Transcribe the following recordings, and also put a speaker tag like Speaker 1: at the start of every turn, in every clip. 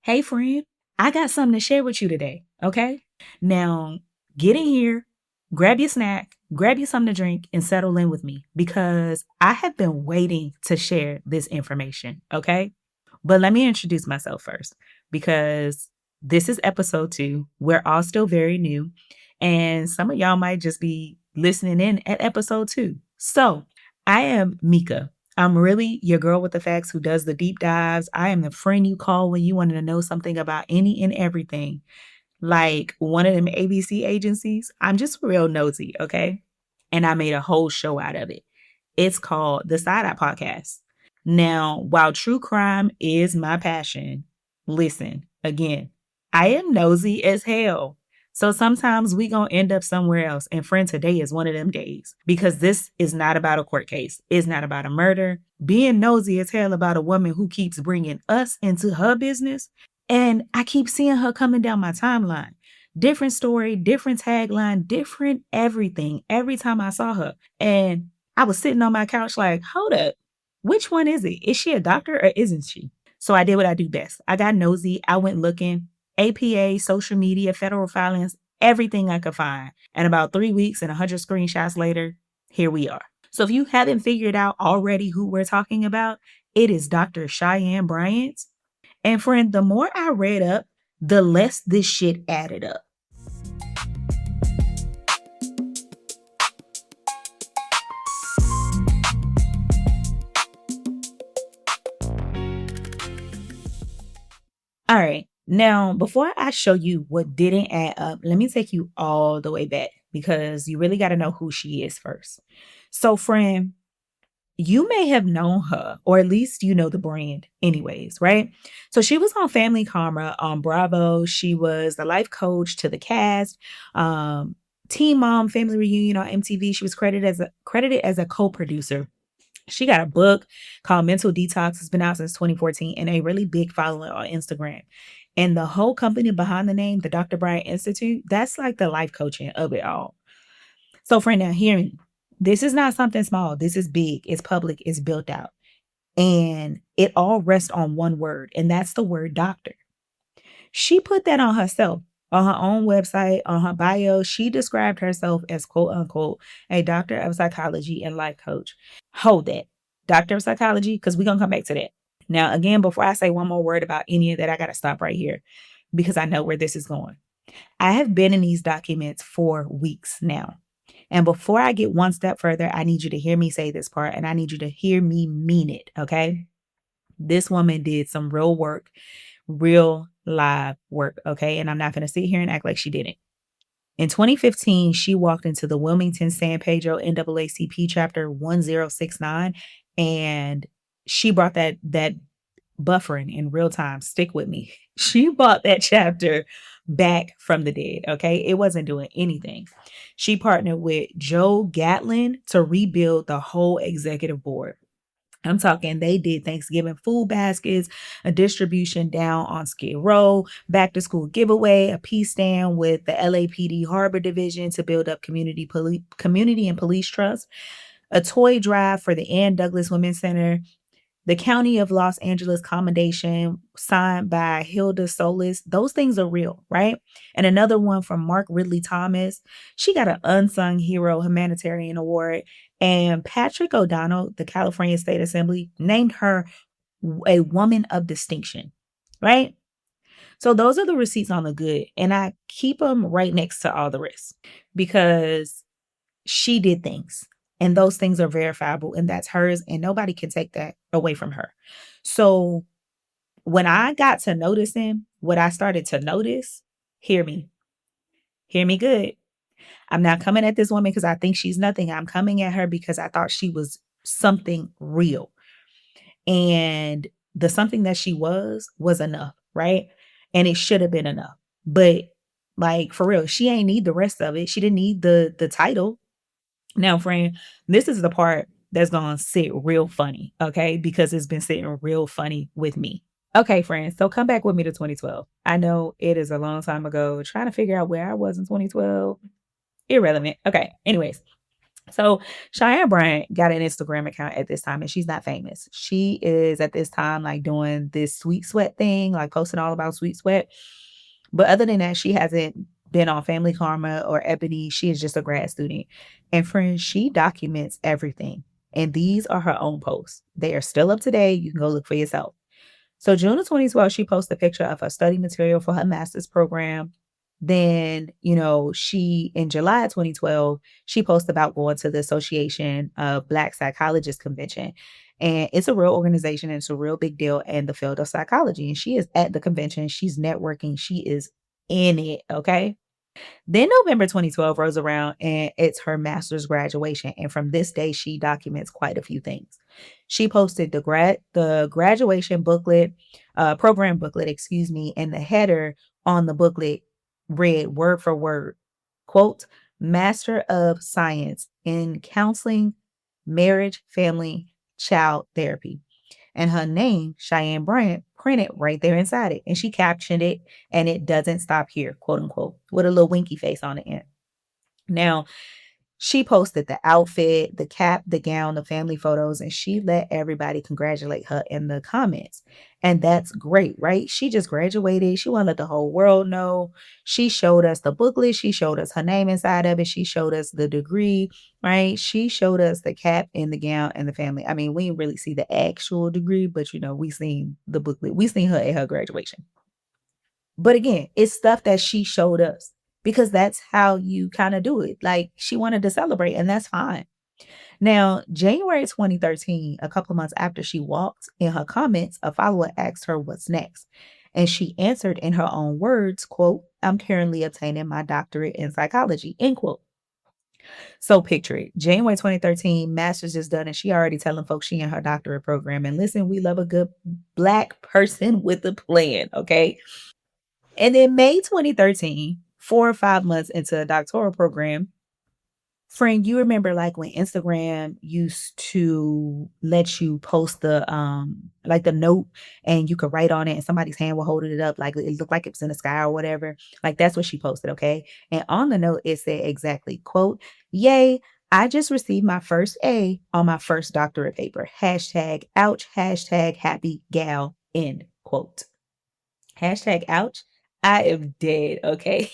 Speaker 1: Hey, friend, I got something to share with you today. Okay. Now, get in here, grab your snack, grab you something to drink, and settle in with me because I have been waiting to share this information. Okay. But let me introduce myself first because this is episode 2. We're all still very new, and some of y'all might just be listening in at episode 2. So, I am Mika. I'm really your girl with the facts who does the deep dives. I am the friend you call when you wanted to know something about any and everything. Like one of them ABC agencies, I'm just real nosy, okay? And I made a whole show out of it. It's called the Side Eye Podcast. Now, while true crime is my passion, listen, again, I am nosy as hell. So sometimes we gonna end up somewhere else. And friend, today is one of them days because this is not about a court case. It's not about a murder. Being nosy as hell about a woman who keeps bringing us into her business. And I keep seeing her coming down my timeline. Different story, different tagline, different everything every time I saw her. And I was sitting on my couch like, hold up. Which one is it? Is she a doctor or isn't she? So I did what I do best. I got nosy. I went looking, APA, social media, federal filings, everything I could find. And about 3 weeks and 100 screenshots later, here we are. So if you haven't figured out already who we're talking about, it is Dr. Cheyenne Bryant. And friend, the more I read up, the less this shit added up. All right. Now, before I show you what didn't add up, let me take you all the way back because you really got to know who she is first. So, friend, you may have known her, or at least you know the brand, anyways, right? So, she was on Family Karma on Bravo. She was the life coach to the cast. Teen Mom Family Reunion on MTV. She was credited as a co-producer. She got a book called Mental Detox. It's been out since 2014 and a really big following on Instagram. And the whole company behind the name, the Dr. Bryant Institute, that's like the life coaching of it all. So, friend, now hear me. This is not something small. This is big. It's public. It's built out. And it all rests on one word, and that's the word doctor. She put that on herself. On her own website, on her bio, she described herself as quote unquote a doctor of psychology and life coach. Hold that. Doctor of psychology, because we're going to come back to that. Now, again, before I say one more word about any of that, I got to stop right here because I know where this is going. I have been in these documents for weeks now. And before I get one step further, I need you to hear me say this part and I need you to hear me mean it. Okay. This woman did some real work, real live work. Okay. And I'm not going to sit here and act like she didn't. In 2015, she walked into the Wilmington San Pedro NAACP chapter 1069 and she brought that buffering in real time. Stick with me. She brought that chapter back from the dead. Okay. It wasn't doing anything. She partnered with Joe Gatlin to rebuild the whole executive board. I'm talking, they did Thanksgiving food baskets, a distribution down on Skid Row, back to school giveaway, a peace stand with the LAPD Harbor Division to build up community and police trust, a toy drive for the Ann Douglas Women's Center, the County of Los Angeles commendation signed by Hilda Solis. Those things are real, right? And another one from Mark Ridley Thomas. She got an unsung hero humanitarian award. And Patrick O'Donnell, the California State Assembly, named her a woman of distinction, right? So those are the receipts on the good. And I keep them right next to all the rest because she did things and those things are verifiable and that's hers and nobody can take that away from her. So when I got to noticing what I started to notice, hear me, hear me good. I'm not coming at this woman because I think she's nothing. I'm coming at her because I thought she was something real. And the something that she was enough, right? And it should have been enough. But like for real, she ain't need the rest of it. She didn't need the title. Now, friend, this is the part that's going to sit real funny, okay? Because it's been sitting real funny with me. Okay, friends, so come back with me to 2012. I know it is a long time ago. Trying to figure out where I was in 2012. Irrelevant. Okay, anyways. So Cheyenne Bryant got an Instagram account at this time, and she's not famous. She is at this time like doing this sweet sweat thing, like posting all about sweet sweat. But other than that, she hasn't been on Family Karma or Ebony. She is just a grad student. And friends, she documents everything. And these are her own posts. They are still up to date. You can go look for yourself. So June of 2012, she posted a picture of her study material for her master's program. Then, she in July 2012, she posted about going to the Association of Black Psychologists Convention. And it's a real organization and it's a real big deal in the field of psychology. And she is at the convention. She's networking. She is in it. Okay. Then November 2012 rolls around and it's her master's graduation. And from this day, she documents quite a few things. She posted the graduation booklet, program booklet, excuse me, and the header on the booklet read word for word, quote, Master of Science in Counseling, Marriage, Family, Child Therapy. And her name, Cheyenne Bryant, printed right there inside it. And she captioned it, and it doesn't stop here, quote unquote, with a little winky face on the end. Now, she posted the outfit, the cap, the gown, the family photos, and she let everybody congratulate her in the comments. And that's great, right? She just graduated. She wanted to let the whole world know. She showed us the booklet. She showed us her name inside of it. She showed us the degree, right? She showed us the cap and the gown and the family. I mean, we didn't really see the actual degree, but we seen the booklet. We seen her at her graduation. But again, it's stuff that she showed us because that's how you kind of do it. Like she wanted to celebrate, and that's fine. Now, January 2013, a couple of months after she walked, in her comments, a follower asked her what's next. And she answered in her own words, quote, I'm currently obtaining my doctorate in psychology, end quote. So picture it. January 2013, master's is done, and she already telling folks she in her doctorate program. And listen, we love a good Black person with a plan, okay? And in May 2013, 4 or 5 months into a doctoral program, friend, you remember like when Instagram used to let you post the like the note and you could write on it and somebody's hand will hold it up like it looked like it was in the sky or whatever. Like that's what she posted, okay? And on the note it said exactly, quote, yay, I just received my first A on my first doctorate paper. Hashtag ouch, hashtag happy gal, end quote. Hashtag ouch. I am dead, okay?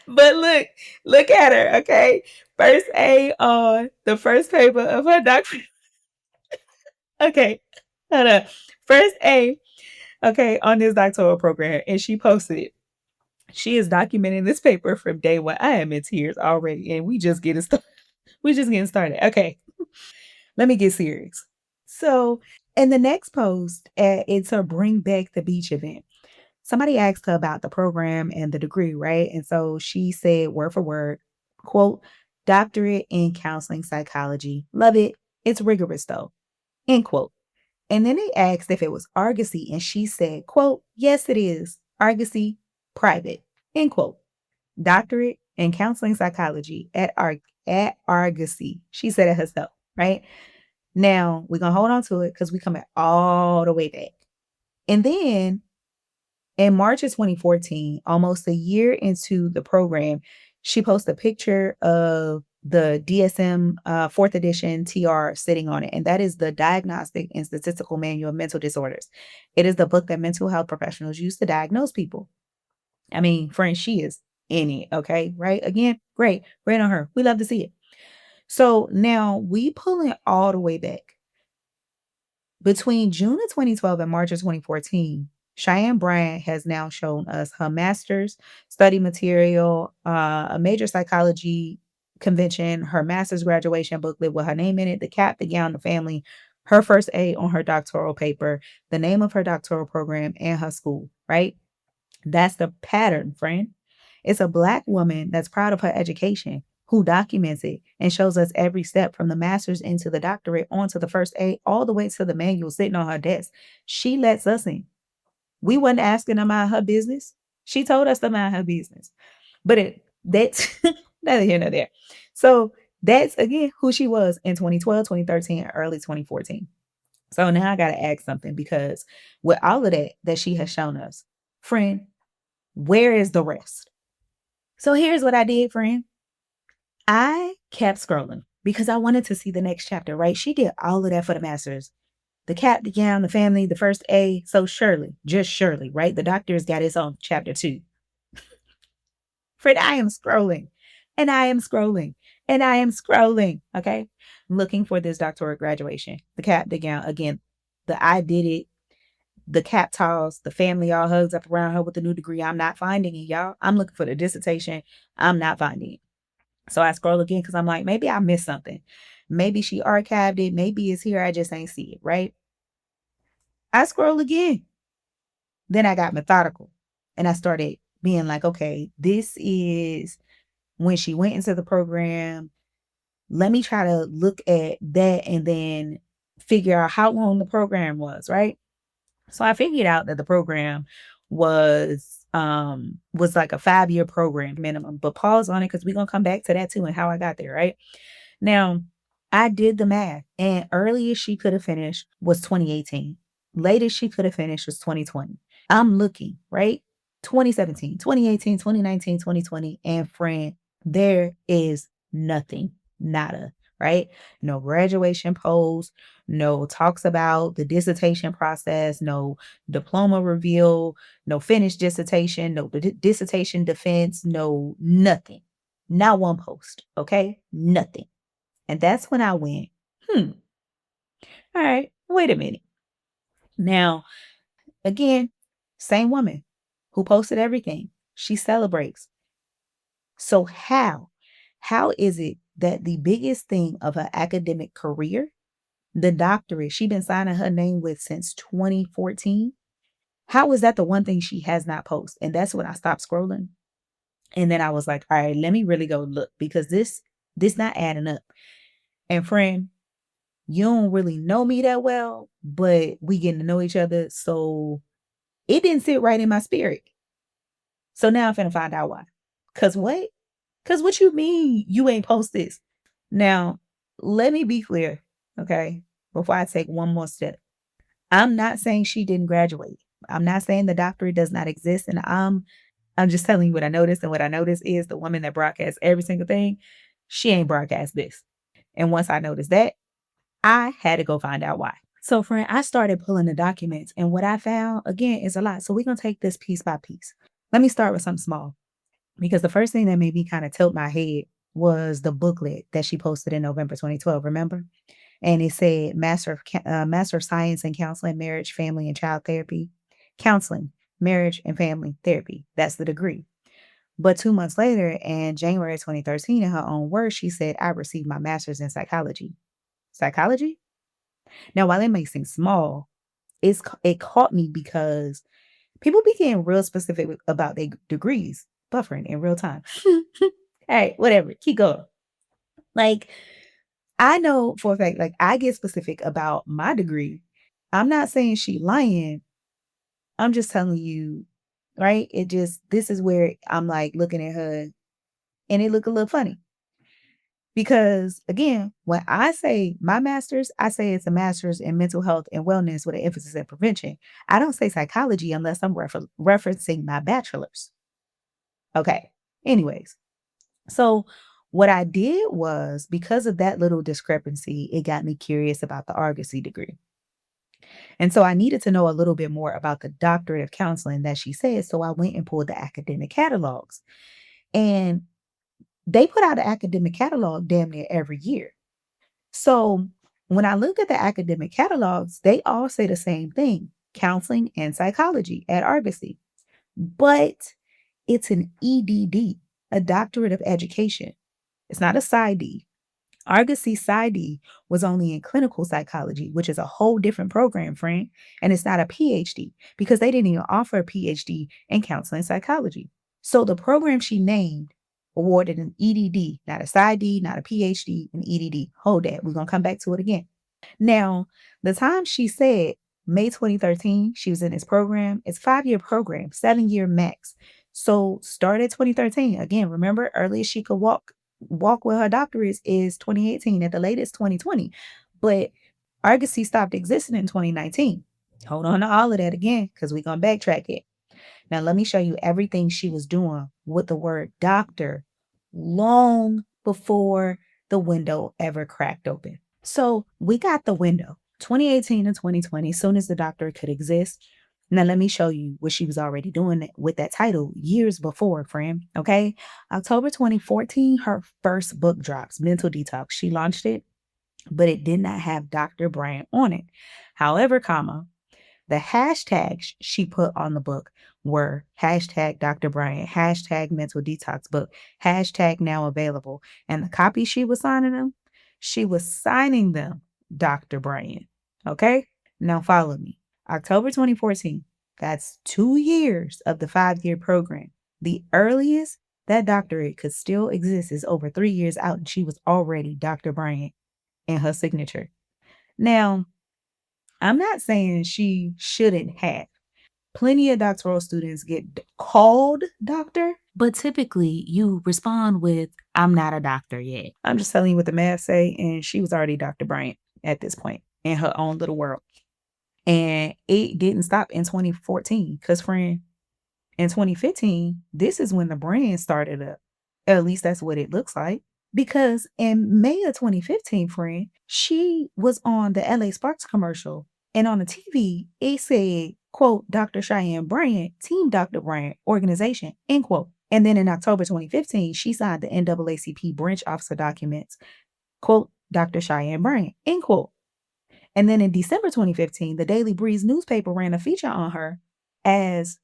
Speaker 1: But look at her, okay? First A on the first paper of her doctorate. Okay, hold up. First A, okay, on this doctoral program, and she posted it. She is documenting this paper from day one. I am in tears already, and we just getting started. We just getting started. Okay, let me get serious. So, in the next post, it's a Bring Back the Beach event. Somebody asked her about the program and the degree, right? And so she said, word for word, quote, doctorate in counseling psychology. Love it. It's rigorous though, end quote. And then they asked if it was Argosy, and she said, quote, yes, it is. Argosy, private, end quote. Doctorate in counseling psychology at Argosy. She said it herself, right? Now we're gonna hold on to it because we coming all the way back. And then in March of 2014, almost a year into the program, she posted a picture of the DSM fourth edition TR sitting on it. And that is the Diagnostic and Statistical Manual of Mental Disorders. It is the book that mental health professionals use to diagnose people. I mean, friend, she is in it. Okay. Right. Again, great. Great on her. We love to see it. So now we pull it all the way back. Between June of 2012 and March of 2014, Cheyenne Bryant has now shown us her master's study material, a major psychology convention, her master's graduation booklet with her name in it, the cap, the gown, the family, her first A on her doctoral paper, the name of her doctoral program, and her school, right? That's the pattern, friend. It's a Black woman that's proud of her education who documents it and shows us every step from the master's into the doctorate onto the first A, all the way to the manual sitting on her desk. She lets us in. We wasn't asking her mind her business. She told us to mind her business. But that's neither here nor there. So that's again who she was in 2012, 2013, and early 2014. So now I gotta ask something because with all of that she has shown us, friend, where is the rest? So here's what I did, friend. I kept scrolling because I wanted to see the next chapter, right? She did all of that for the masters. The cat, the gown, the family, the first A. So surely, just surely, right? The doctor's got his own chapter 2. Fred, I am scrolling and I am scrolling and I am scrolling. Okay. Looking for this doctoral graduation. The cap, the gown, again, the I did it, the cap toss, the family all hugs up around her with the new degree. I'm not finding it, y'all. I'm looking for the dissertation. I'm not finding it. So I scroll again because I'm like, maybe I missed something. Maybe she archived it. Maybe it's here. I just ain't see it, right? I scroll again. Then I got methodical and I started being like, okay, this is when she went into the program. Let me try to look at that and then figure out how long the program was, right? So I figured out that the program was like a 5-year program minimum. But pause on it because we're gonna come back to that too and how I got there, right? Now, I did the math, and earliest she could have finished was 2018. Latest she could have finished was 2020. I'm looking, right? 2017, 2018, 2019, 2020, and friend, there is nothing, nada, right? No graduation post, no talks about the dissertation process, no diploma reveal, no finished dissertation, no dissertation defense, no nothing. Not one post, okay? Nothing. And that's when I went, all right, wait a minute. Now, again, same woman who posted everything. She celebrates. So how? How is it that the biggest thing of her academic career, the doctorate she been signing her name with since 2014, how is that the one thing she has not posted? And that's when I stopped scrolling. And then I was like, all right, let me really go look because this not adding up. And friend, you don't really know me that well, but we getting to know each other. So it didn't sit right in my spirit. So now I'm finna find out why. Cause what? Cause what you mean you ain't post this? Now, let me be clear, okay? Before I take one more step. I'm not saying she didn't graduate. I'm not saying the doctorate does not exist. And I'm just telling you what I noticed. And what I noticed is the woman that broadcasts every single thing, she ain't broadcast this. And once I noticed that, I had to go find out why. So, friend, I started pulling the documents, and what I found again is a lot. So, we're going to take this piece by piece. Let me start with something small because the first thing that made me kind of tilt my head was the booklet that she posted in November 2012. Remember? And it said Master of Science in Counseling, Marriage, Family, and Child Therapy. Counseling, Marriage, and Family Therapy. That's the degree. But 2 months later, in January 2013, in her own words, she said, I received my master's in psychology. Psychology? Now, while it may seem small, it caught me because people became real specific about their degrees, buffering in real time. All right, whatever. Keep going. Like, I know for a fact, like, I get specific about my degree. I'm not saying she lying. I'm just telling you, right? This is where I'm like looking at her and it look a little funny. Because again, when I say my master's, I say it's a master's in mental health and wellness with an emphasis in prevention. I don't say psychology unless I'm referencing my bachelor's. Okay. Anyways, so what I did was because of that little discrepancy, it got me curious about the Argosy degree. And so I needed to know a little bit more about the doctorate of counseling that she said. So I went and pulled the academic catalogs. And they put out an academic catalog damn near every year. So when I look at the academic catalogs, they all say the same thing, counseling and psychology at Argosy. But it's an EDD, a doctorate of education. It's not a PsyD. Argosy PsyD was only in clinical psychology, which is a whole different program, friend. And it's not a PhD because they didn't even offer a PhD in counseling psychology. So the program she named awarded an EDD, not a PsyD, not a PhD, an EDD. Hold that. We're going to come back to it again. Now, the time she said May 2013, she was in this program. It's a 5-year program, 7-year max. So started 2013. Again, remember earlier she could walk with her doctorate is 2018, at the latest 2020. But Argosy stopped existing in 2019. Hold on to all of that again, because we're going to backtrack it. Now, let me show you everything she was doing with the word doctor long before the window ever cracked open. So we got the window, 2018 and 2020, soon as the doctor could exist. Now, let me show you what she was already doing with that title years before, friend. Okay. October 2014, her first book drops, Mental Detox. She launched it, but it did not have Dr. Bryant on it. However, the hashtags she put on the book were hashtag Dr. Bryant, hashtag mental detox book, hashtag now available. And the copy she was signing them Dr. Bryant. Okay? Now follow me. October 2014, that's 2 years of the 5-year program. The earliest that doctorate could still exist is over 3 years out, and she was already Dr. Bryant in her signature. Now, I'm not saying she shouldn't have. Plenty of doctoral students get called doctor, but typically you respond with, I'm not a doctor yet. I'm just telling you what the math say, and she was already Dr. Bryant at this point in her own little world. And it didn't stop in 2014 because, friend, in 2015, this is when the brand started up. At least that's what it looks like. Because in May of 2015, friend, she was on the LA Sparks commercial. And on the TV, it said, quote, Dr. Cheyenne Bryant, Team Dr. Bryant, organization, end quote. And then in October 2015, she signed the NAACP Branch officer documents, quote, Dr. Cheyenne Bryant, end quote. And then in December 2015, the Daily Breeze newspaper ran a feature on her as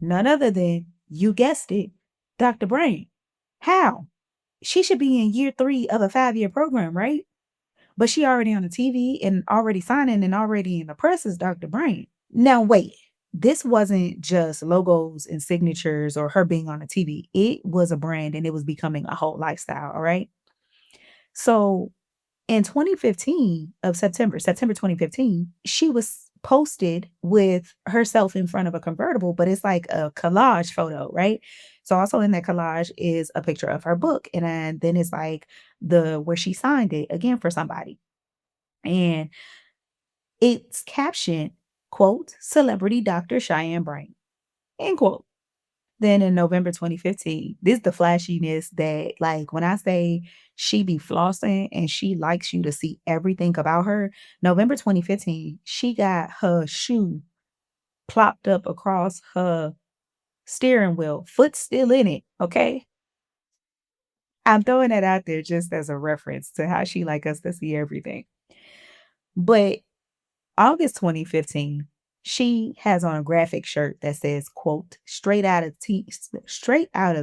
Speaker 1: none other than, you guessed it, Dr. Bryant. How? She should be in year 3 of a 5-year program, right? But she already on the TV and already signing and already in the press as Dr. Bryant. Now, wait, this wasn't just logos and signatures or her being on the TV. It was a brand and it was becoming a whole lifestyle, all right? So in 2015 of September 2015, she was posted with herself in front of a convertible, but it's like a collage photo, right? So also in that collage is a picture of her book. And then it's like where she signed it again for somebody. And it's captioned, quote, celebrity Dr. Cheyenne Bryant, end quote. Then in November 2015, this the flashiness that, like, when I say she be flossing and she likes you to see everything about her, November 2015, she got her shoe plopped up across her steering wheel, foot still in it, okay? I'm throwing that out there just as a reference to how she like us to see everything. But August 2015, she has on a graphic shirt that says, quote, straight out of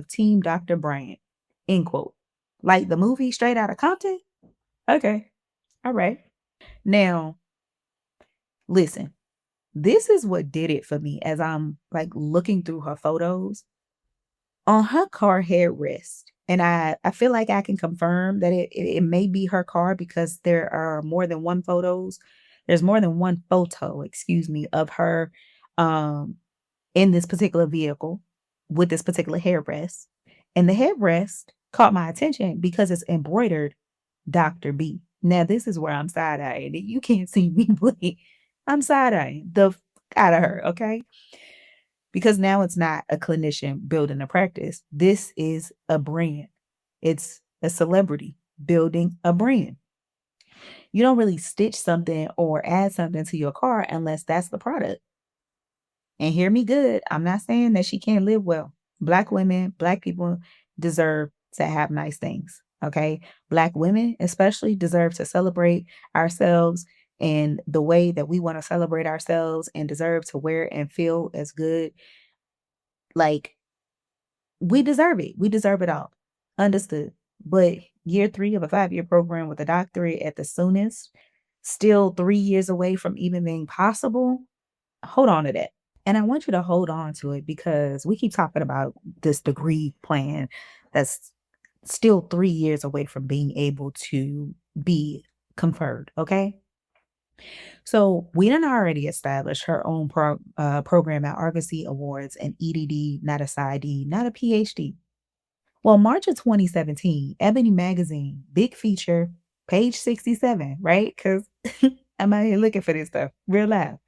Speaker 1: Team Dr. Bryant, end quote. Like the movie Straight Outta Compton? Okay. All right. Now, listen, this is what did it for me as I'm like looking through her photos. On her car headrest, and I feel like I can confirm that it may be her car because there are more than one photos. There's more than one photo, excuse me, of her in this particular vehicle with this particular headrest. And the headrest caught my attention because it's embroidered Dr. B. Now, this is where I'm side-eyeing. You can't see me, but I'm side-eyeing the out of her, okay? Because now it's not a clinician building a practice. This is a brand. It's a celebrity building a brand. You don't really stitch something or add something to your car unless that's the product. And hear me good. I'm not saying that she can't live well. Black women, Black people deserve to have nice things. Okay. Black women, especially, deserve to celebrate ourselves in the way that we want to celebrate ourselves and deserve to wear and feel as good. Like, we deserve it. We deserve it all. Understood. But year 3 of a 5-year program with a doctorate at the soonest, still 3 years away from even being possible. Hold on to that. And I want you to hold on to it because we keep talking about this degree plan that's still 3 years away from being able to be conferred. Okay. So we done already established her own program at Argosy Awards, an EDD, not a PsyD, not a PhD. Well, March of 2017, Ebony Magazine, big feature, page 67, right? Because I'm out here looking for this stuff real loud.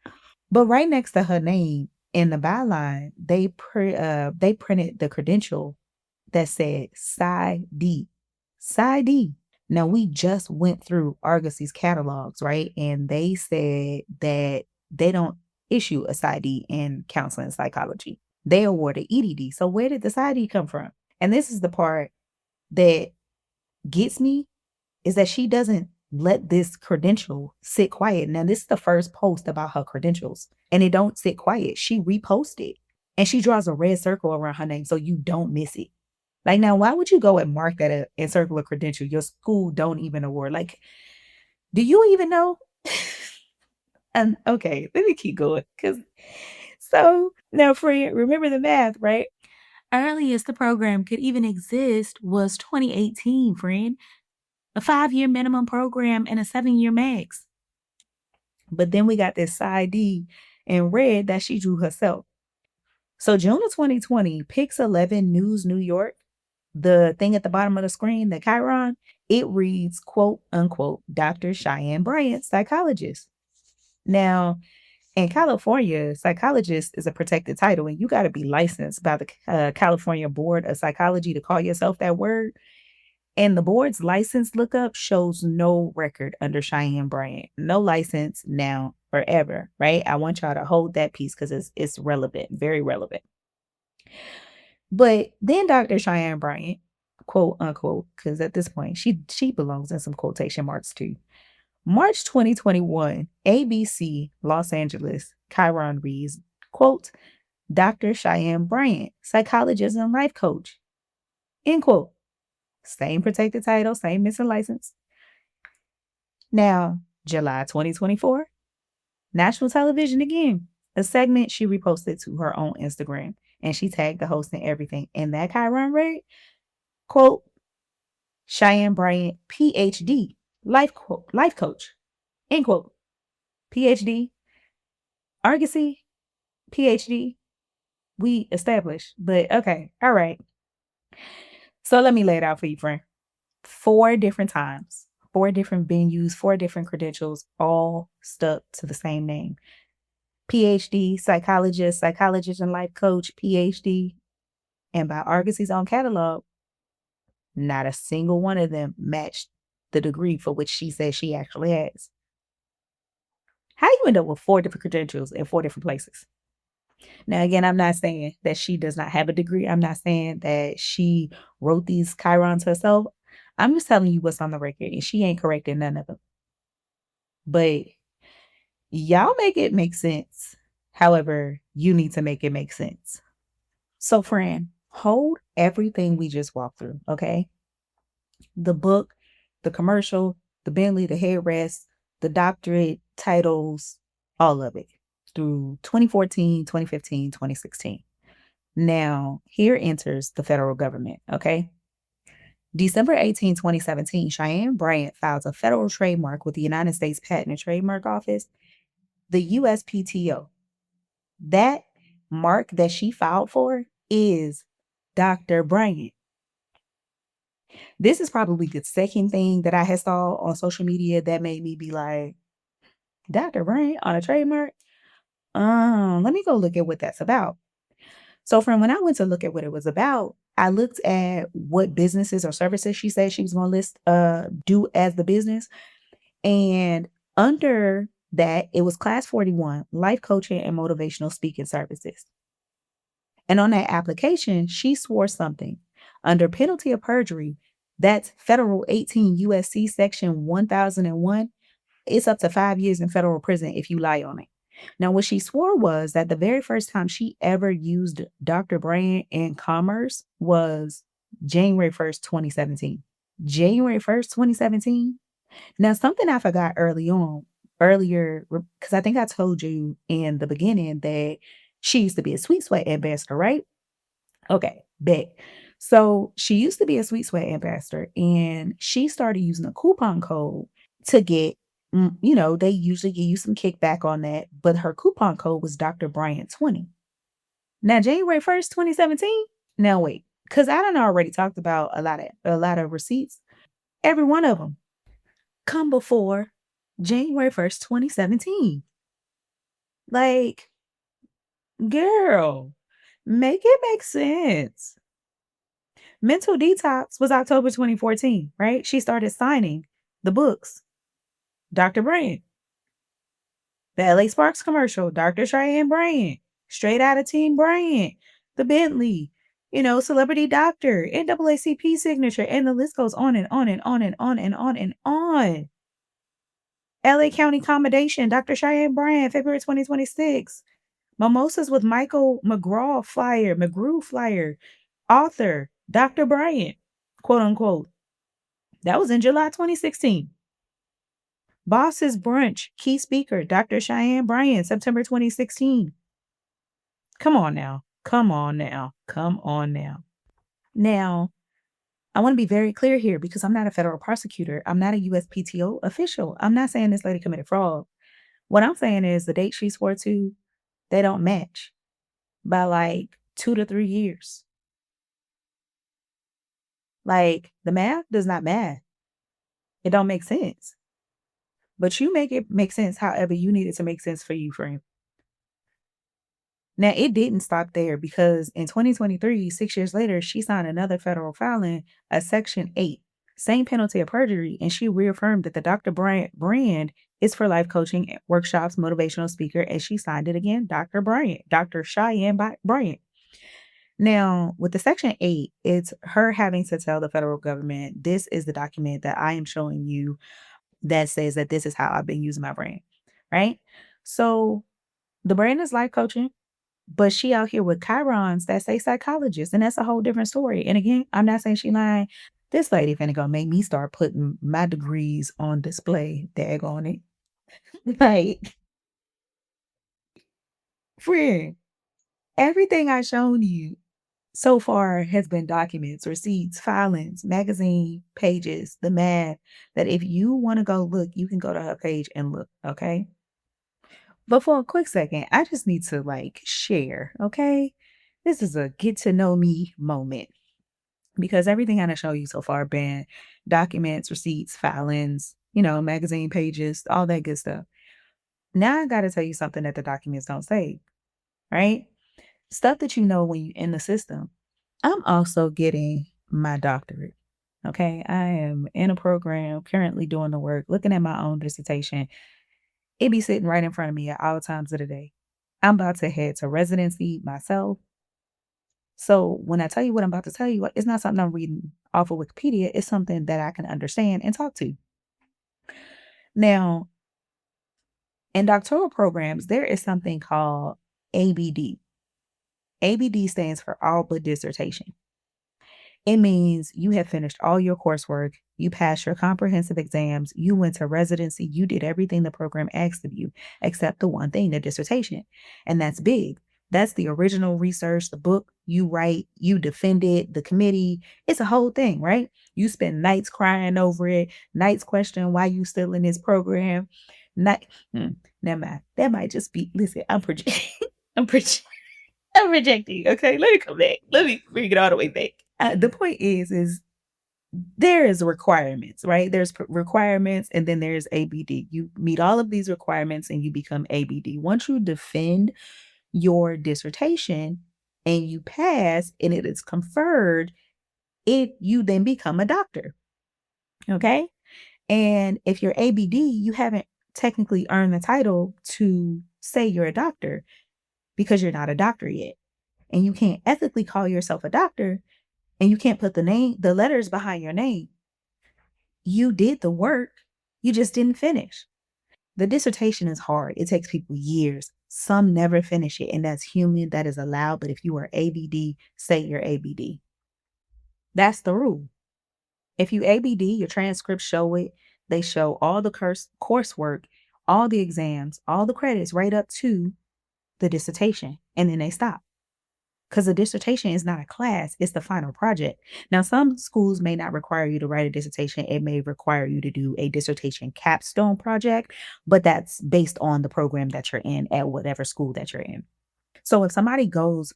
Speaker 1: But right next to her name in the byline, they printed the credential that said PsyD, Side D. Now, we just went through Argosy's catalogs, right? And they said that they don't issue a side D in counseling and psychology. They award an EDD. So where did the side D come from? And this is the part that gets me, is that she doesn't let this credential sit quiet. Now, this is the first post about her credentials, and it don't sit quiet. She reposted, and she draws a red circle around her name so you don't miss it. Like, now, why would you go and mark that and circle a credential your school don't even award? Like, do you even know? And okay, let me keep going. So now, friend, remember the math, right? Earliest the program could even exist was 2018, friend. A 5-year minimum program and a 7-year max. But then we got this side D in red that she drew herself. So June of 2020, Pix 11 News New York, the thing at the bottom of the screen, the chyron, it reads, quote unquote, Dr. Cheyenne Bryant, psychologist. Now, in California, psychologist is a protected title, and you got to be licensed by the California Board of Psychology to call yourself that word. And the board's license lookup shows no record under Cheyenne Bryant. No license now, forever, right? I want y'all to hold that piece because it's relevant, very relevant. But then Dr. Cheyenne Bryant, quote unquote, because at this point she belongs in some quotation marks too. March 2021, ABC Los Angeles, chyron reads, quote, Dr. Cheyenne Bryant, psychologist and life coach, end quote. Same protected title, same missing license. Now, July 2024, national television again. A segment she reposted to her own Instagram, and she tagged the host and everything. And that chyron read, quote, Cheyenne Bryant, PhD, life coach, end quote. PhD, Argosy, PhD, we established. But okay, all right. So let me lay it out for you, friend. 4 different times, 4 different venues, 4 different credentials, all stuck to the same name. PhD, psychologist and life coach, PhD. And by Argosy's own catalog, not a single one of them matched the degree for which she says she actually has. How you end up with 4 different credentials in 4 different places? Now, again, I'm not saying that she does not have a degree. I'm not saying that she wrote these chyrons herself. I'm just telling you what's on the record, and she ain't correcting none of them. But y'all make it make sense. However, you need to make it make sense. So, friend, hold everything we just walked through, okay? The book, the commercial, the Bentley, the headrest, the doctorate titles, all of it through 2014, 2015, 2016. Now, here enters the federal government, okay? December 18, 2017, Cheyenne Bryant files a federal trademark with the United States Patent and Trademark Office, the USPTO. That mark that she filed for is Dr. Bryant. This is probably the second thing that I had saw on social media that made me be like, Dr. Bryant on a trademark? Let me go look at what that's about. So from when I went to look at what it was about, I looked at what businesses or services she said she was going to do as the business. And under that, it was class 41, life coaching and motivational speaking services. And on that application, she swore something under penalty of perjury. That's federal 18 USC section 1001. It's up to 5 years in federal prison if you lie on it. Now, what she swore was that the very first time she ever used Dr. Bryant in commerce was January 1st, 2017. January 1st, 2017. Now, something I forgot earlier, because I think I told you in the beginning that she used to be a Sweet Sweat ambassador, right? Okay, bet. So she used to be a Sweet Sweat ambassador, and she started using a coupon code to get, they usually give you some kickback on that, but her coupon code was Dr. Bryant 20. Now, January 1st, 2017. Now wait, because I done already talked about a lot of receipts. Every one of them come before January 1st, 2017. Like, girl, make it make sense. Mental Detox was October 2014, right? She started signing the books. Dr. Bryant. The LA Sparks commercial, Dr. Cheyenne Bryant, Straight Outta Team Bryant, the Bentley, Celebrity Doctor, NAACP signature, and the list goes on and on and on and on and on and on. LA County Accommodation, Dr. Cheyenne Bryant, February 2026. Mimosas with Michael McGrew flyer, author, Dr. Bryant, quote unquote. That was in July 2016. Boss's Brunch, key speaker, Dr. Cheyenne Bryant, September 2016. Come on now. Come on now. Come on now. Now, I want to be very clear here because I'm not a federal prosecutor. I'm not a USPTO official. I'm not saying this lady committed fraud. What I'm saying is the date she swore to, they don't match by like 2 to 3 years. Like the math does not math. It don't make sense. But you make it make sense however you need it to make sense for you, friend. Now, it didn't stop there because in 2023, 6 years later, she signed another federal filing, a Section 8, same penalty of perjury, and she reaffirmed that the Dr. Bryant brand is for life coaching, workshops, motivational speaker, and she signed it again, Dr. Bryant, Dr. Cheyenne Bryant. Now, with the Section 8, it's her having to tell the federal government, this is the document that I am showing you that says that this is how I've been using my brand, right? So the brand is life coaching. But she out here with chyrons that say psychologist, and that's a whole different story. And again, I'm not saying she lying. This lady finna go make me start putting my degrees on display. Daggone it. Like, friend, everything I've shown you so far has been documents, receipts, filings, magazine pages, the math, that if you want to go look, you can go to her page and look, okay? But for a quick second, I just need to share, okay? This is a get to know me moment because everything I show you so far been documents, receipts, filings, magazine pages, all that good stuff. Now I got to tell you something that the documents don't say, right? Stuff that you know when you're in the system. I'm also getting my doctorate. Okay. I am in a program, currently doing the work, looking at my own dissertation. It be sitting right in front of me at all times of the day. I'm about to head to residency myself. So when I tell you what I'm about to tell you, it's not something I'm reading off of Wikipedia. It's something that I can understand and talk to. Now, in doctoral programs, there is something called ABD. ABD stands for all but dissertation. It means you have finished all your coursework, you passed your comprehensive exams, you went to residency, you did everything the program asked of you, except the one thing, the dissertation. And that's big. That's the original research, the book you write, you defend it, the committee. It's a whole thing, right? You spend nights crying over it, nights questioning why you still in this program. Never mind. That might just be, listen, I'm projecting. I'm projecting. I'm rejecting. Okay, let me come back. Let me bring it all the way back. The point is there is requirements, right? There's requirements, and then there's ABD. You meet all of these requirements, and you become ABD. Once you defend your dissertation and you pass, and it is conferred, you then become a doctor. Okay, and if you're ABD, you haven't technically earned the title to say you're a doctor because you're not a doctor yet. And you can't ethically call yourself a doctor, and you can't put the letters behind your name. You did the work, you just didn't finish. The dissertation is hard. It takes people years. Some never finish it, and that's human. That is allowed. But if you are ABD, say you're ABD. That's the rule. If you ABD, your transcripts show it. They show all the coursework, all the exams, all the credits right up to the dissertation, and then they stop. Because a dissertation is not a class, it's the final project. Now, some schools may not require you to write a dissertation. It may require you to do a dissertation capstone project, but that's based on the program that you're in at whatever school that you're in. So if somebody goes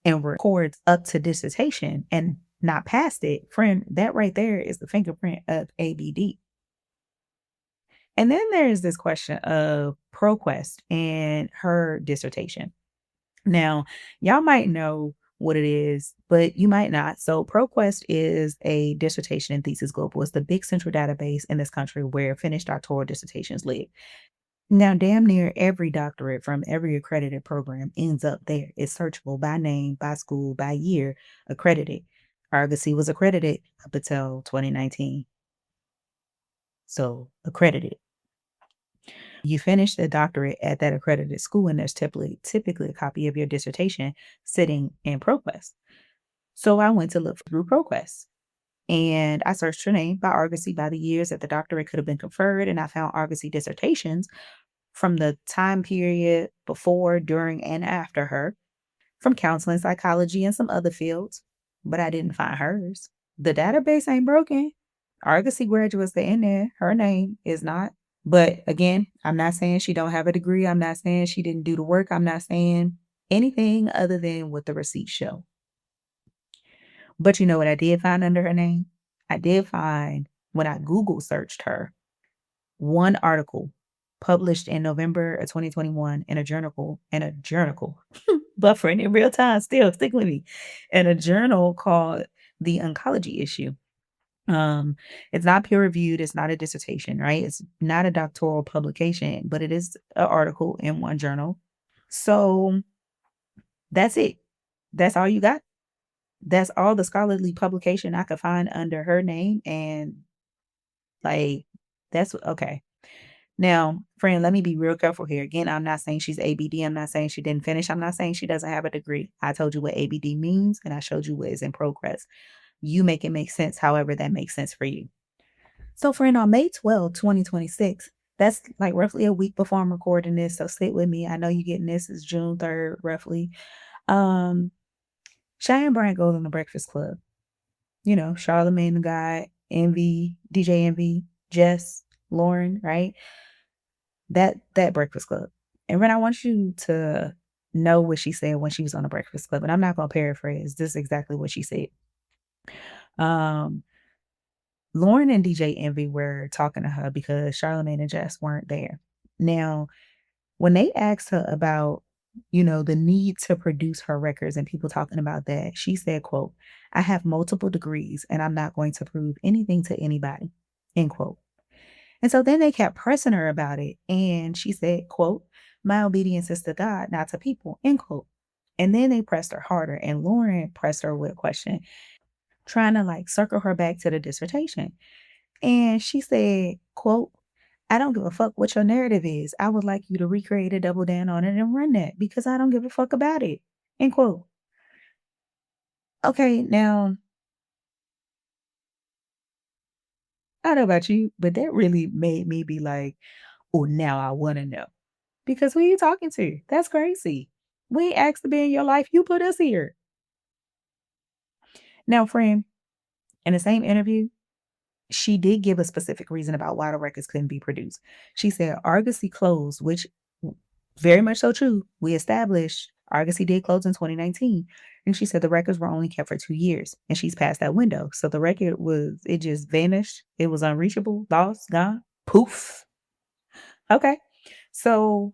Speaker 1: and records up to dissertation and not past it, friend, that right there is the fingerprint of ABD. And then there's this question of ProQuest and her dissertation. Now, y'all might know what it is, but you might not. So ProQuest is a dissertation and thesis global. It's the big central database in this country where finished doctoral dissertations live. Now, damn near every doctorate from every accredited program ends up there. It's searchable by name, by school, by year, accredited. Argosy was accredited up until 2019. So accredited. You finish the doctorate at that accredited school, and there's typically a copy of your dissertation sitting in ProQuest. So I went to look through ProQuest, and I searched her name by Argosy by the years that the doctorate could have been conferred, and I found Argosy dissertations from the time period before, during, and after her, from counseling, psychology, and some other fields, but I didn't find hers. The database ain't broken. Argosy graduates are in there. Her name is not. But again, I'm not saying she don't have a degree. I'm not saying she didn't do the work. I'm not saying anything other than what the receipts show. But you know what I did find under her name? I did find, when I Google searched her, one article published in November of 2021 in a journal, buffering in real time, still stick with me, in a journal called The Oncology Issue. It's not peer reviewed, it's not a dissertation, right? It's not a doctoral publication, but it is an article in one journal. So that's it. That's all you got. That's all the scholarly publication I could find under her name. And like, that's okay. Now, friend, let me be real careful here. Again, I'm not saying she's ABD. I'm not saying she didn't finish. I'm not saying she doesn't have a degree. I told you what ABD means, and I showed you what is in progress. You make it make sense however that makes sense for you. So, friend, on May 12, 2026, that's like roughly a week before I'm recording this. So sit with me. I know you're getting this. It's June 3rd, roughly. Cheyenne Bryant goes on the Breakfast Club. You know, Charlamagne the God, Envy, DJ Envy, Jess, Lauren, right? That Breakfast Club. And Ren, I want you to know what she said when she was on the Breakfast Club. And I'm not going to paraphrase. This is exactly what she said. Lauren and DJ Envy were talking to her because Charlamagne and Jess weren't there. Now, when they asked her about, you know, the need to produce her records and people talking about that, she said, quote, "I have multiple degrees and I'm not going to prove anything to anybody," end quote. And so then they kept pressing her about it. And she said, quote, "My obedience is to God, not to people," end quote. And then they pressed her harder. And Lauren pressed her with a question, trying to like circle her back to the dissertation. And she said, quote, "I don't give a fuck what your narrative is. I would like you to recreate it, double down on it, and run that because I don't give a fuck about it," end quote. Okay, now, I don't know about you, but that really made me be like, oh, now I want to know. Because who are you talking to? That's crazy. We ain't asked to be in your life. You put us here. Now, friend, in the same interview, she did give a specific reason about why the records couldn't be produced. She said Argosy closed, which very much so true. We established Argosy did close in 2019. And she said the records were only kept for 2 years. And she's past that window. So the record it just vanished. It was unreachable, lost, gone, poof. Okay. So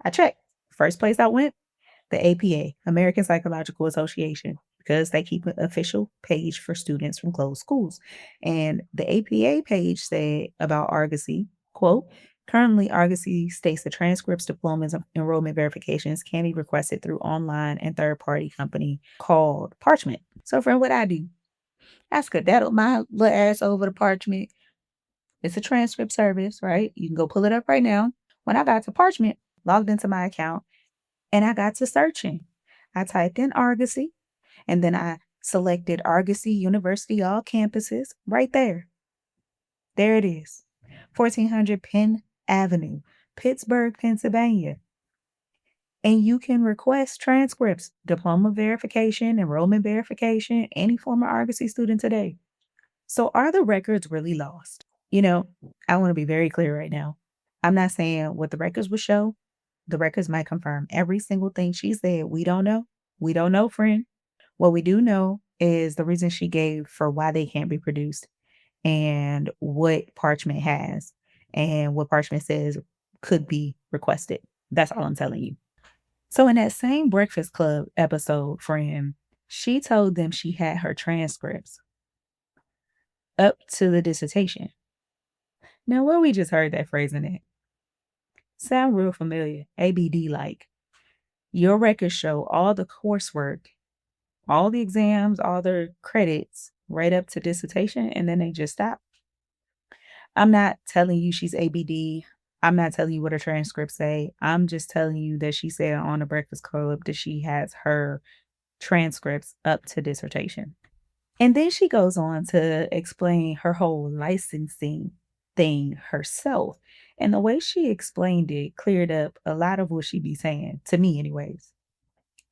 Speaker 1: I checked. First place I went, the APA, American Psychological Association, because they keep an official page for students from closed schools. And the APA page said about Argosy, quote, "Currently, Argosy states the transcripts, diplomas, and enrollment verifications can be requested through online and third-party company called Parchment." So, friend, what I do? I skedaddled my little ass over to Parchment. It's a transcript service, right? You can go pull it up right now. When I got to Parchment, logged into my account, and I got to searching. I typed in Argosy, and then I selected Argosy University, all campuses, right there. There it is. 1400 Penn Avenue, Pittsburgh, Pennsylvania. And you can request transcripts, diploma verification, enrollment verification, any former Argosy student today. So are the records really lost? You know, I want to be very clear right now. I'm not saying what the records will show. The records might confirm every single thing she said. We don't know. We don't know, friend. What we do know is the reason she gave for why they can't be produced and what Parchment has and what Parchment says could be requested. That's all I'm telling you. So in that same Breakfast Club episode, friend, she told them she had her transcripts up to the dissertation. Now, where we just heard that phrase in it, sound real familiar, ABD like. Your records show all the coursework, all the exams, all the credits, right up to dissertation, and then they just stop. I'm not telling you she's ABD. I'm not telling you what her transcripts say. I'm just telling you that she said on the Breakfast Club that she has her transcripts up to dissertation. And then she goes on to explain her whole licensing thing herself. And the way she explained it cleared up a lot of what she be saying, to me anyways.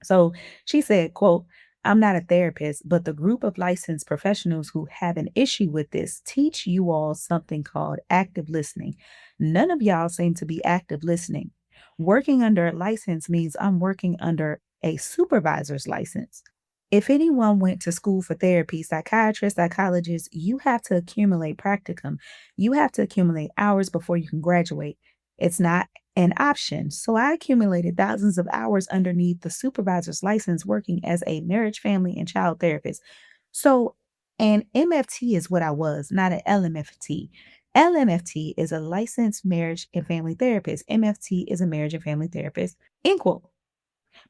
Speaker 1: So she said, quote, I'm not a therapist, but the group of licensed professionals who have an issue with this teach you all something called active listening. None of y'all seem to be active listening. Working under a license means I'm working under a supervisor's license. If anyone went to school for therapy, psychiatrists, psychologists, you have to accumulate practicum. You have to accumulate hours before you can graduate. It's not an option. So I accumulated thousands of hours underneath the supervisor's license working as a marriage, family, and child therapist. So an MFT is what I was, not an LMFT. LMFT is a licensed marriage and family therapist. MFT is a marriage and family therapist, end quote.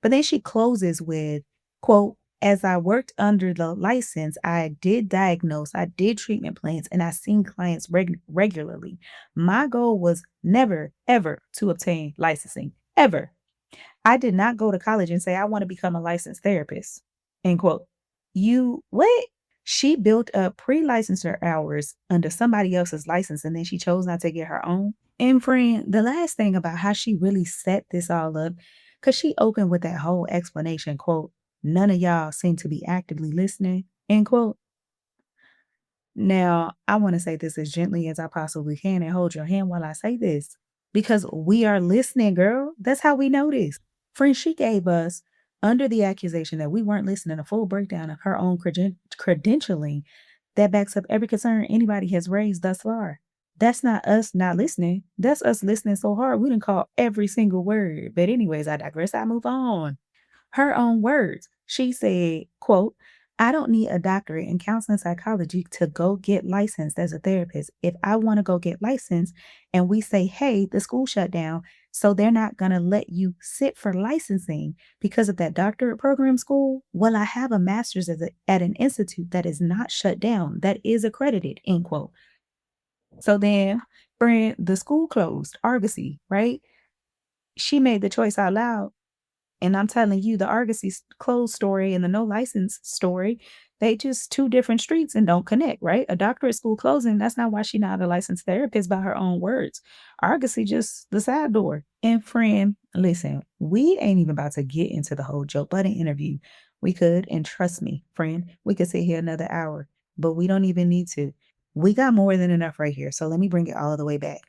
Speaker 1: But then she closes with, quote, as I worked under the license, I did diagnose, I did treatment plans, and I seen clients regularly. My goal was never, ever to obtain licensing, ever. I did not go to college and say, I want to become a licensed therapist, end quote. You, what? She built up pre-licensure hours under somebody else's license and then she chose not to get her own. And friend, the last thing about how she really set this all up, because she opened with that whole explanation, quote, none of y'all seem to be actively listening, end quote. Now, I want to say this as gently as I possibly can and hold your hand while I say this because we are listening, girl. That's how we know this. Friend, she gave us, under the accusation that we weren't listening, a full breakdown of her own credentialing that backs up every concern anybody has raised thus far. That's not us not listening. That's us listening so hard we didn't call every single word. But anyways, I digress. I move on. Her own words. She said, quote, I don't need a doctorate in counseling psychology to go get licensed as a therapist. If I want to go get licensed and we say, hey, the school shut down, so they're not going to let you sit for licensing because of that doctorate program school, well, I have a master's at an institute that is not shut down, that is accredited, end quote. So then, friend, the school closed, Argosy, right? She made the choice out loud. And I'm telling you, the Argosy closed story and the no license story, they just two different streets and don't connect, right? A doctorate school closing, that's not why she's not a licensed therapist by her own words. Argosy just the side door. And friend, listen, we ain't even about to get into the whole Joe Budden interview. We could, and trust me, friend, we could sit here another hour, but we don't even need to. We got more than enough right here. So let me bring it all the way back.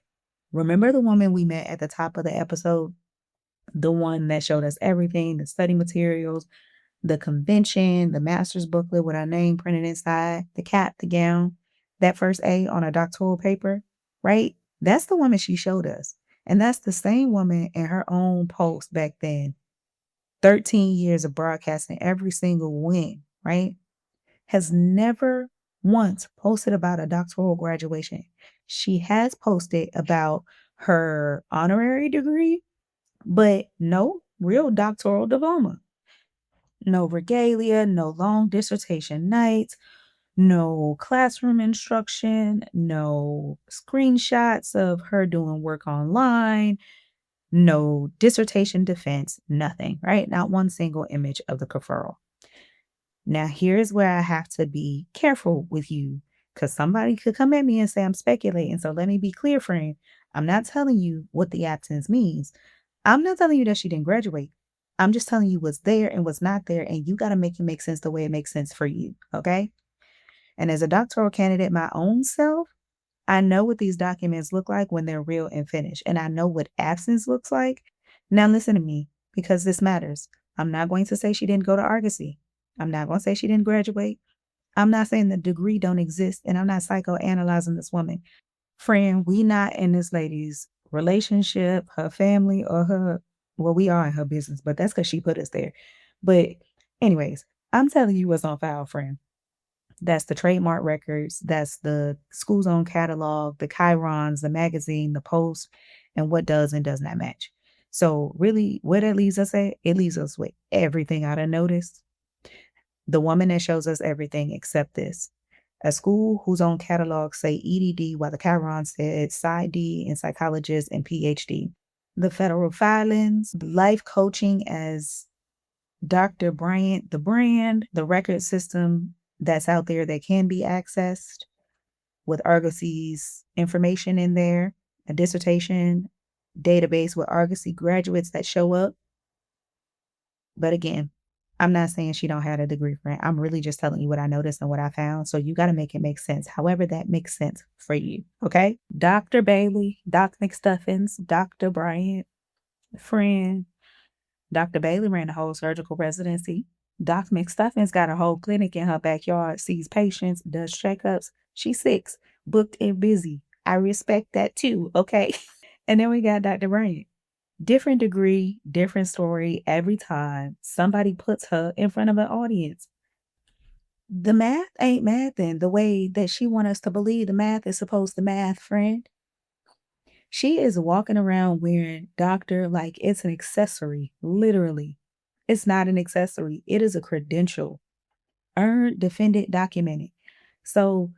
Speaker 1: Remember the woman we met at the top of the episode? The one that showed us everything, the study materials, the convention, the master's booklet with our name printed inside, the cap, the gown, that first A on a doctoral paper, right? That's the woman she showed us. And that's the same woman in her own post back then. 13 years of broadcasting every single win, right? Has never once posted about a doctoral graduation. She has posted about her honorary degree, but no real doctoral diploma. No regalia, no long dissertation nights, no classroom instruction, no screenshots of her doing work online, no dissertation defense, nothing, right? Not one single image of the conferral. Now, here's where I have to be careful with you because somebody could come at me and say I'm speculating. So let me be clear, friend. I'm not telling you what the absence means. I'm not telling you that she didn't graduate. I'm just telling you what's there and what's not there, and you got to make it make sense the way it makes sense for you, okay? And as a doctoral candidate, my own self, I know what these documents look like when they're real and finished, and I know what absence looks like. Now listen to me, because this matters. I'm not going to say she didn't go to Argosy. I'm not going to say she didn't graduate. I'm not saying the degree don't exist, and I'm not psychoanalyzing this woman. Friend, we not in this lady's relationship, her family, or her Well, we are in her business, but that's because she put us there. But anyways, I'm telling you what's on file, friend. That's the trademark records, that's the school zone catalog, the chyrons, the magazine, the post, and what does and does not match. So really, where that leaves us at, it leaves us with everything I done noticed. The woman that shows us everything except this. A school whose own catalog say EDD, while the Chiron said PsyD and psychologist and PhD. The federal filings, life coaching as Dr. Bryant, the brand, the record system that's out there that can be accessed with Argosy's information in there, a dissertation database with Argosy graduates that show up. But again, I'm not saying she don't have a degree, friend. I'm really just telling you what I noticed and what I found. So you got to make it make sense. However that makes sense for you. Okay. Dr. Bailey, Doc McStuffins, Dr. Bryant, friend. Dr. Bailey ran a whole surgical residency. Doc McStuffins got a whole clinic in her backyard, sees patients, does checkups. She's 6, booked and busy. I respect that too. Okay. And then we got Dr. Bryant. Different degree, different story every time somebody puts her in front of an audience. The math ain't mathing the way that she want us to believe the math is supposed to math, friend. She is walking around wearing doctor like it's an accessory, literally. It's not an accessory. It is a credential. Earned, defended, documented. So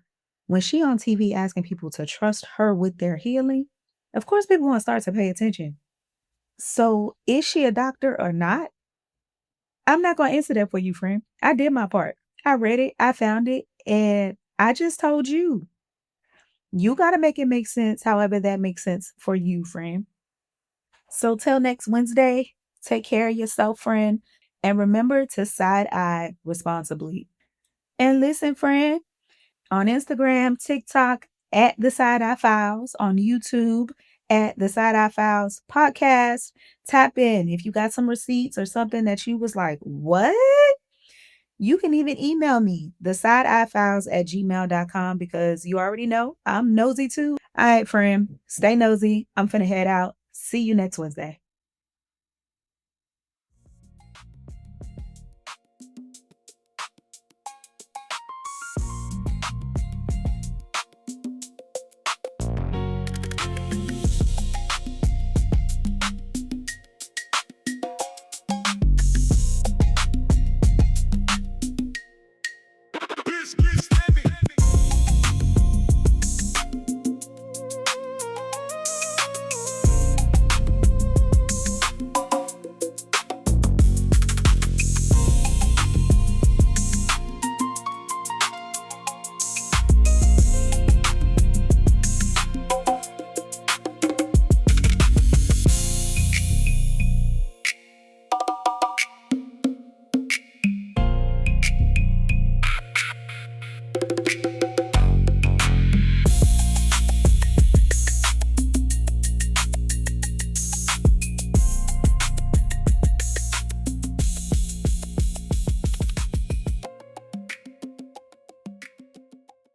Speaker 1: when she on TV asking people to trust her with their healing, of course people want to start to pay attention. So is she a doctor or not? I'm not going to answer that for you, friend. I did my part. I read it, I found it, and I just told you. You got to make it make sense, however that makes sense for you, friend. So till next Wednesday, take care of yourself, friend, and remember to side eye responsibly. And listen, friend, on Instagram, TikTok, at the Side Eye Files, on YouTube, at the Side Eye Files podcast. Tap in. If you got some receipts or something that you was like, what? You can even email me, thesideeyefiles@gmail.com, because you already know I'm nosy too. All right, friend, stay nosy. I'm finna head out. See you next Wednesday.